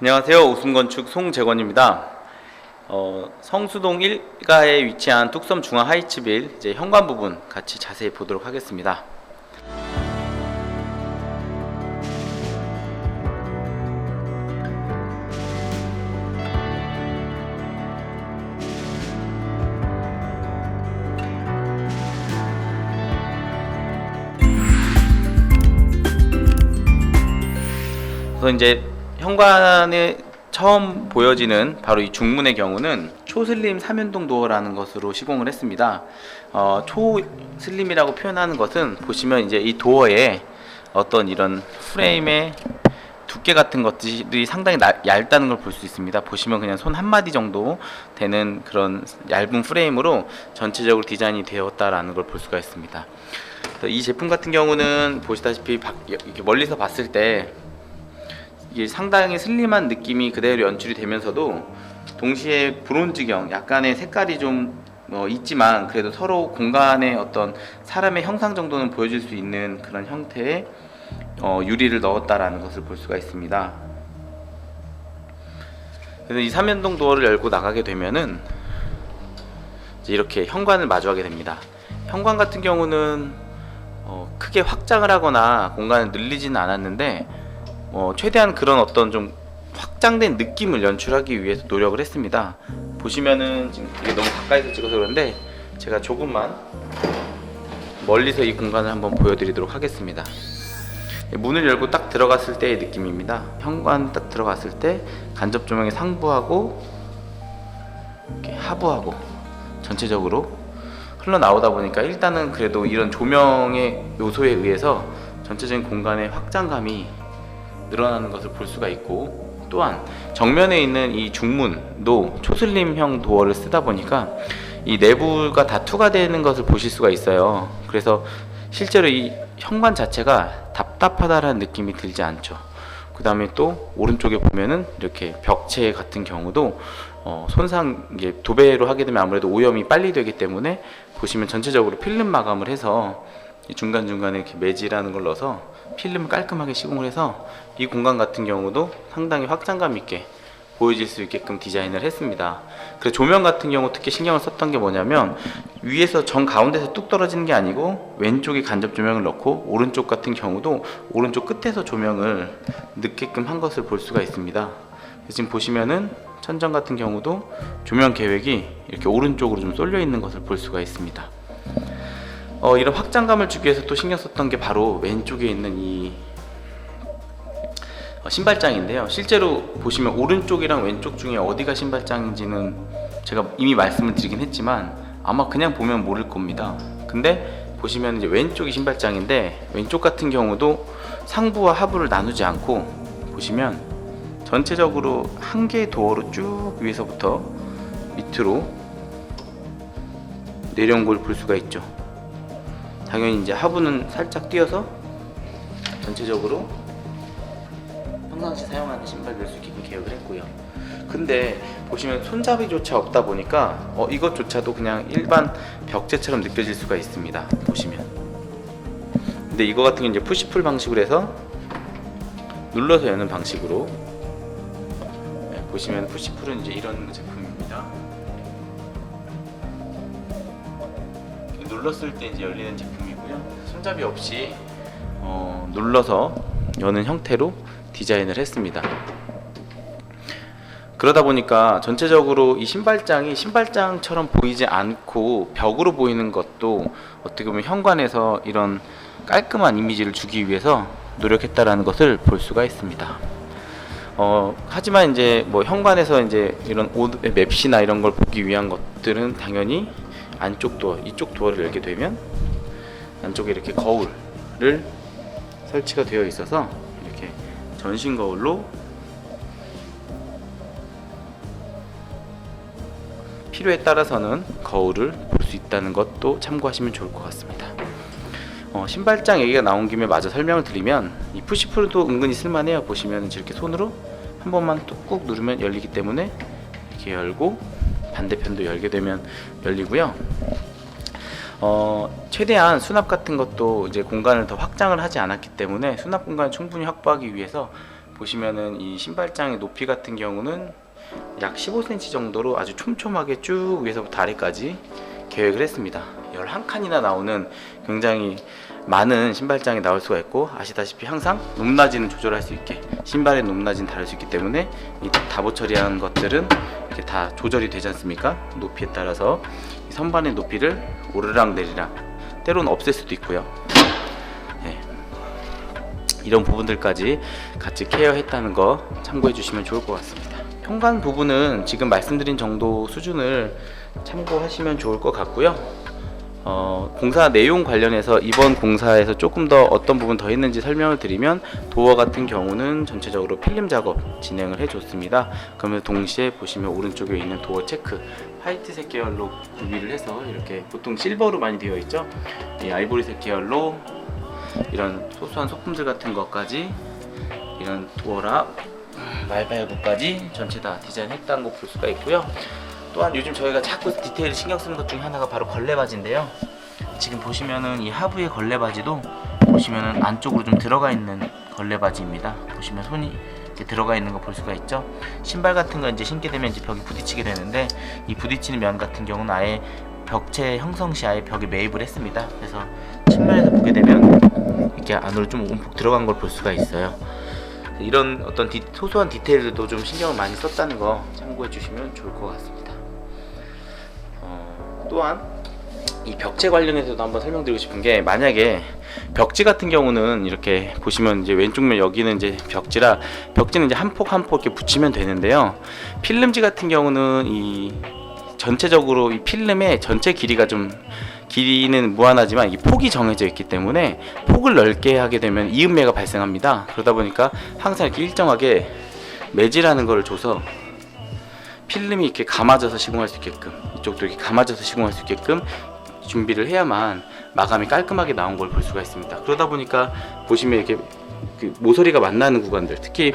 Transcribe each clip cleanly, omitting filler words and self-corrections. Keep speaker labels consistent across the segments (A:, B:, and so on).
A: 안녕하세요. 웃음건축 송재권입니다. 성수동 1가에 위치한 뚝섬 중앙 하이츠빌 이제 현관 부분 같이 자세히 보도록 하겠습니다. 그래서 이제 현관에 처음 보여지는 바로 이 중문의 경우는 초슬림 3연동 도어라는 것으로 시공을 했습니다. 초슬림이라고 표현하는 것은 보시면 이제 이 도어에 어떤 이런 프레임의 두께 같은 것들이 상당히 얇다는 걸 볼 수 있습니다. 보시면 그냥 손 한 마디 정도 되는 그런 얇은 프레임으로 전체적으로 디자인이 되었다라는 걸 볼 수가 있습니다. 이 제품 같은 경우는 보시다시피 이렇게 멀리서 봤을 때 이게 상당히 슬림한 느낌이 그대로 연출이 되면서도 동시에 브론즈경 약간의 색깔이 좀 있지만 그래도 서로 공간에 어떤 사람의 형상 정도는 보여줄 수 있는 그런 형태의 유리를 넣었다라는 것을 볼 수가 있습니다. 그래서 이 3연동 도어를 열고 나가게 되면은 이제 이렇게 현관을 마주하게 됩니다. 현관 같은 경우는 크게 확장을 하거나 공간을 늘리지는 않았는데 최대한 그런 어떤 좀 확장된 느낌을 연출하기 위해서 노력을 했습니다. 보시면은 지금 이게 너무 가까이서 찍어서 그런데 제가 조금만 멀리서 이 공간을 한번 보여드리도록 하겠습니다. 문을 열고 딱 들어갔을 때의 느낌입니다. 현관 딱 들어갔을 때 간접 조명이 상부하고 이렇게 하부하고 전체적으로 흘러나오다 보니까 일단은 그래도 이런 조명의 요소에 의해서 전체적인 공간의 확장감이 늘어나는 것을 볼 수가 있고, 또한 정면에 있는 이 중문도 초슬림형 도어를 쓰다 보니까 이 내부가 다 투과되는 것을 보실 수가 있어요. 그래서 실제로 이 현관 자체가 답답하다라는 느낌이 들지 않죠. 그 다음에 또 오른쪽에 보면은 이렇게 벽체 같은 경우도 손상, 이게 도배로 하게 되면 아무래도 오염이 빨리 되기 때문에 보시면 전체적으로 필름 마감을 해서 중간중간에 이렇게 매지라는 걸 넣어서 필름을 깔끔하게 시공을 해서 이 공간 같은 경우도 상당히 확장감 있게 보여질 수 있게끔 디자인을 했습니다. 그래서 조명 같은 경우 특히 신경을 썼던 게 뭐냐면 위에서 정 가운데서 뚝 떨어지는 게 아니고 왼쪽에 간접 조명을 넣고 오른쪽 같은 경우도 오른쪽 끝에서 조명을 넣게끔 한 것을 볼 수가 있습니다. 지금 보시면은 천정 같은 경우도 조명 계획이 이렇게 오른쪽으로 좀 쏠려 있는 것을 볼 수가 있습니다. 이런 확장감을 주기 위해서 또 신경 썼던 게 바로 왼쪽에 있는 이 신발장인데요. 실제로 보시면 오른쪽이랑 왼쪽 중에 어디가 신발장인지는 제가 이미 말씀을 드리긴 했지만 아마 그냥 보면 모를 겁니다. 근데 보시면 이제 왼쪽이 신발장인데 왼쪽 같은 경우도 상부와 하부를 나누지 않고 보시면 전체적으로 한 개의 도어로 쭉 위에서부터 밑으로 내려온 걸 볼 수가 있죠. 당연히 이제 하부는 살짝 띄어서 전체적으로 평상시 사용하는 신발 넣을 수 있게끔 계획을 했고요. 근데 보시면 손잡이조차 없다 보니까 이것조차도 그냥 일반 벽체처럼 느껴질 수가 있습니다. 보시면. 근데 이거 같은 경우 이제 푸시풀 방식으로 해서 눌러서 여는 방식으로 보시면 푸시풀은 이제 이런 제품입니다. 눌렀을 때 이제 열리는 제품이고요. 손잡이 없이 눌러서 여는 형태로 디자인을 했습니다. 그러다 보니까 전체적으로 이 신발장이 신발장처럼 보이지 않고 벽으로 보이는 것도 어떻게 보면 현관에서 이런 깔끔한 이미지를 주기 위해서 노력했다라는 것을 볼 수가 있습니다. 하지만 이제 현관에서 이제 이런 옷 맵시나 이런 걸 보기 위한 것들은 당연히 안쪽 도어, 이쪽 도어를 열게 되면 안쪽에 이렇게 거울을 설치가 되어 있어서 이렇게 전신 거울로 필요에 따라서는 거울을 볼 수 있다는 것도 참고하시면 좋을 것 같습니다. 신발장 얘기가 나온 김에 마저 설명을 드리면 이 푸시풀도 은근히 쓸만해요. 보시면 이렇게 손으로 한 번만 꾹 누르면 열리기 때문에 이렇게 열고 반대편도 열게 되면 열리고요. 최대한 수납 같은 것도 이제 공간을 더 확장을 하지 않았기 때문에 수납 공간을 충분히 확보하기 위해서 보시면은 이 신발장의 높이 같은 경우는 약 15cm 정도로 아주 촘촘하게 쭉 위에서부터 아래까지 계획을 했습니다. 11칸이나 나오는 굉장히 많은 신발장이 나올 수가 있고, 아시다시피 항상 높낮이는 조절할 수 있게, 신발의 높낮이는 다를 수 있기 때문에 이 답오 처리한 것들은 이렇게 다 조절이 되지 않습니까? 높이에 따라서 이 선반의 높이를 오르락 내리락, 때로는 없앨 수도 있고요. 네. 이런 부분들까지 같이 케어했다는 거 참고해 주시면 좋을 것 같습니다. 현관 부분은 지금 말씀드린 정도 수준을 참고하시면 좋을 것 같고요. 공사 내용 관련해서 이번 공사에서 조금 더 어떤 부분 더 했는지 설명을 드리면, 도어 같은 경우는 전체적으로 필름 작업 진행을 해줬습니다. 그러면 동시에 보시면 오른쪽에 있는 도어 체크, 화이트색 계열로 구비를 해서, 이렇게 보통 실버로 많이 되어 있죠. 이 아이보리색 계열로 이런 소소한 소품들 같은 것까지, 이런 도어락, 말발굽까지 전체 다 디자인했다는 거 볼 수가 있고요. 또한 요즘 저희가 자꾸 디테일 신경 쓰는 것 중에 하나가 바로 걸레바지인데요. 지금 보시면은 이 하부의 걸레바지도 보시면은 안쪽으로 좀 들어가 있는 걸레바지입니다. 보시면 손이 이렇게 들어가 있는 거 볼 수가 있죠. 신발 같은 거 이제 신게 되면 이제 벽에 부딪히게 되는데, 이 부딪히는 면 같은 경우는 아예 벽체 형성 시 아예 벽에 매입을 했습니다. 그래서 측면에서 보게 되면 이렇게 안으로 좀 움푹 들어간 걸 볼 수가 있어요. 이런 어떤 소소한 디테일들도 좀 신경을 많이 썼다는 거 참고해 주시면 좋을 것 같습니다. 또한 이 벽체 관련해서도 한번 설명드리고 싶은 게, 만약에 벽지 같은 경우는 이렇게 보시면 이제 왼쪽 면 여기는 이제 벽지라, 벽지는 이제 한 폭 한 폭 이렇게 붙이면 되는데요. 필름지 같은 경우는 이 전체적으로 이 필름의 전체 길이가 좀, 길이는 무한하지만 이 폭이 정해져 있기 때문에 폭을 넓게 하게 되면 이음매가 발생합니다. 그러다 보니까 항상 이렇게 일정하게 매질하는 거를 줘서 필름이 이렇게 감아져서 시공할 수 있게끔, 이쪽도 이렇게 감아져서 시공할 수 있게끔 준비를 해야만 마감이 깔끔하게 나온 걸 볼 수가 있습니다. 그러다 보니까 보시면 이렇게 그 모서리가 만나는 구간들, 특히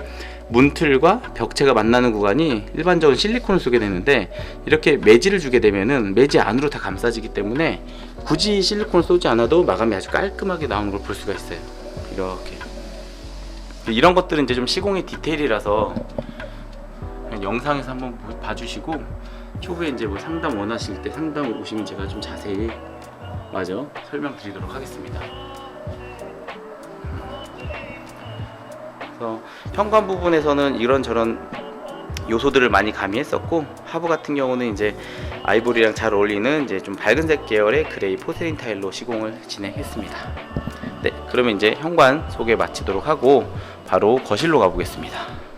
A: 문틀과 벽체가 만나는 구간이 일반적으로 실리콘을 쓰게 되는데, 이렇게 매질을 주게 되면은 매지 안으로 다 감싸지기 때문에 굳이 실리콘을 쏘지 않아도 마감이 아주 깔끔하게 나오는 걸 볼 수가 있어요. 이렇게 이런 것들은 이제 좀 시공의 디테일이라서 영상에서 한번 봐주시고, 초부에 이제 뭐 상담 원하실 때 상담 오시면 제가 좀 자세히 설명드리도록 하겠습니다. 그래서 현관 부분에서는 이런저런 요소들을 많이 가미했었고, 하부 같은 경우는 이제 아이보리랑 잘 어울리는 이제 좀 밝은색 계열의 그레이 포세린 타일로 시공을 진행했습니다. 네, 그러면 이제 현관 소개 마치도록 하고 바로 거실로 가보겠습니다.